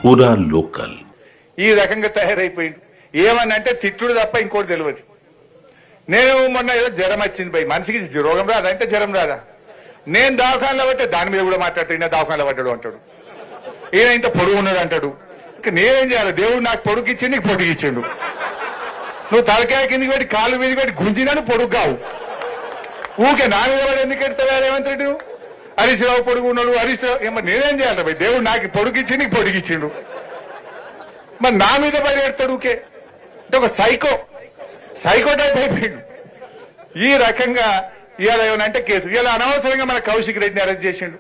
పూరా లోకల్ ఈ రకంగా తయారైపోయింది. ఏమన్నంటే తిట్టుడు తప్ప ఇంకోటి తెలియదు. నేను మొన్న ఏదో జ్వరం వచ్చింది పోయి, మనిషికి రోగం రాదా అంటే జ్వరం రాదా, నేను దవాఖానలో పట్టే దాని మీద కూడా మాట్లాడతాడు. ఈయన దవాఖానలో పడ్డాడు అంటాడు, ఈయన ఇంత పొడుగు ఉన్నాడు అంటాడు. ఇంకా నేనేం చేయాలి? దేవుడు నాకు పొడుగు ఇచ్చిండు, నీకు పొడుగు ఇచ్చిండు. నువ్వు తలకాయ కిందికి పెట్టి కాలు మీద పెట్టి గుంజినాను పొడుగు కావు. ఊకే నా మీద వాడు ఎందుకు ఎడతాడు రేవంత్ రెడ్డి? నువ్వు హరీష్ రావు పొడుగు ఉన్నాడు, హరీష్ రావు ఏమో నేనేం చేయాలి భయ్? దేవుడు నాకు పొడుగు ఇచ్చి నీకు పొడుగు ఇచ్చిండు, మరి నా మీద పడి ఎడతాడు ఊకే. అంటే ఒక సైకో టైప్ అయిపోయిండు. ఈ రకంగా ఇవాళ ఏమనంటే కేసు ఇవాళ అనవసరంగా మన కౌశిక్ రెడ్డిని అరెస్ట్ చేసిండు.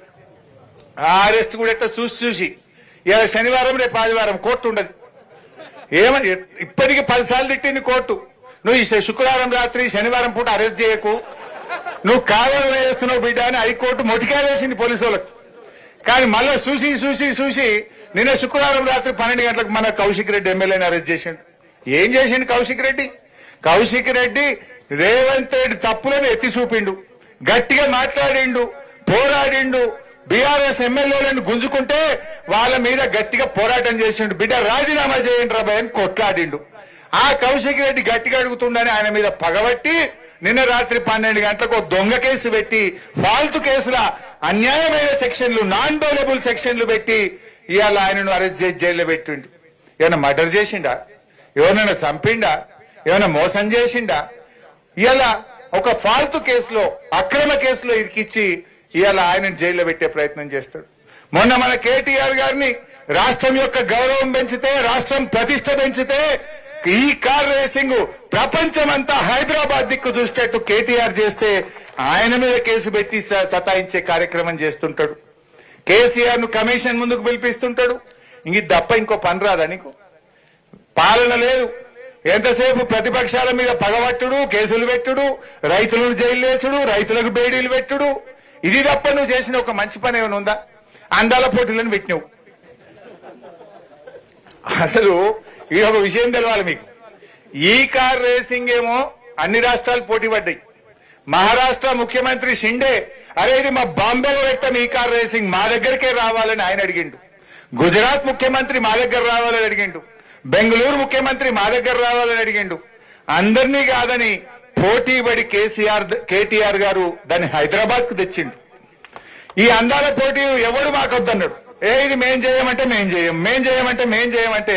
ఆ అరెస్ట్ కూడా ఎట్లా చూసి ఇవాళ శనివారం రేపు ఆదివారం కోర్టు ఉండదు. ఏమని ఇప్పటికీ 10 సార్లు తిట్టింది కోర్టు. నువ్వు ఈ శుక్రవారం రాత్రి శనివారం పూట అరెస్ట్ చేయకు, నువ్వు కావాలని వేస్తున్నావు బిడ్డ అని హైకోర్టు మొటికాయ వేసింది పోలీసు వాళ్ళకు. కానీ మళ్ళీ చూసి నిన్న శుక్రవారం రాత్రి 12 గంటలకు మన కౌశిక్ రెడ్డి ఎమ్మెల్యేని అరెస్ట్ చేసిండు. ఏం చేసిండు కౌశిక్ రెడ్డి? కౌశిక్ రెడ్డి రేవంత్ రెడ్డి తప్పులను ఎత్తి చూపిండు, గట్టిగా మాట్లాడిండు, పోరాడిండు. బీఆర్ఎస్ ఎమ్మెల్యేలను గుంజుకుంటే వాళ్ళ మీద గట్టిగా పోరాటం చేసిండు. బిడ్డ రాజీనామా చేయండి రాబాయ్ అని కొట్లాడిండు. ఆ కౌశిక్ రెడ్డి గట్టిగా అడుగుతుండని ఆయన మీద పగబట్టి నిన్న రాత్రి 12 గంటలకు దొంగ కేసు పెట్టి, ఫాల్తు కేసుల అన్యాయమైన సెక్షన్లు, నాన్ బెయిలబుల్ సెక్షన్లు పెట్టి ఇవాళ ఆయనను అరెస్ట్ చేసి జైల్లో పెట్టిండు. ఏమైనా మర్డర్ చేసిండా? ఎవరైనా చంపిండా? ఏమైనా మోసం చేసిండా? ఇవాళ ఒక ఫాల్తు కేసులో, అక్రమ కేసులో ఇరికిచ్చి ఇవాళ ఆయనను జైల్లో పెట్టే ప్రయత్నం చేస్తాడు. మొన్న మన కేటీఆర్ గారిని రాష్ట్రం యొక్క గౌరవం పెంచితే, రాష్ట్రం ప్రతిష్ట పెంచితే ఈ కార్ రేసింగ్ ప్రపంచమంతా హైదరాబాద్ దిక్కు చూసేట్టు కేటీఆర్ చేస్తే ఆయన మీద కేసు పెట్టి సతాయించే కార్యక్రమం చేస్తుంటాడు. కేసీఆర్ ను కమిషన్ ముందుకు పిలిపిస్తుంటాడు. ఇంక తప్ప ఇంకో పని రాదా నీకు? పాలన లేదు. ఎంతసేపు ప్రతిపక్షాల మీద పగబట్టుడు, కేసులు పెట్టుడు, రైతులను జైలు వేసుడు, రైతులకు బేడీలు పెట్టుడు, ఇది తప్ప నువ్వు చేసిన ఒక మంచి పని ఏమైనా ఉందా? అందాల పోటీలను పెట్టినావు. అసలు ఈ ఒక విషయం తెలవాలి మీకు. ఈ కార్ రేసింగ్ ఏమో అన్ని రాష్ట్రాలు పోటీ పడ్డాయి. మహారాష్ట్ర ముఖ్యమంత్రి షిండే అరే ఇది మా బాంబేలో పెట్టాం ఈ కార్ రేసింగ్, మా దగ్గరికే రావాలని ఆయన అడిగిండు. గుజరాత్ ముఖ్యమంత్రి మా దగ్గర రావాలని అడిగిండు. బెంగళూరు ముఖ్యమంత్రి మా దగ్గర రావాలని అడిగిండు. అందరినీ కాదని పోటీ పడి కేటీఆర్ గారు దాన్ని హైదరాబాద్ కు తెచ్చిండు. ఈ అందాల పోటీ ఎవడు మాకొద్దన్నాడు. ఇది మేం చేయమంటే మేం చేయం, మేం చేయమంటే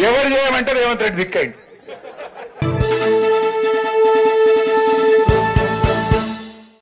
ఎవరు చేయమంటే రేవంత్ రెడ్డి దిక్కైండు.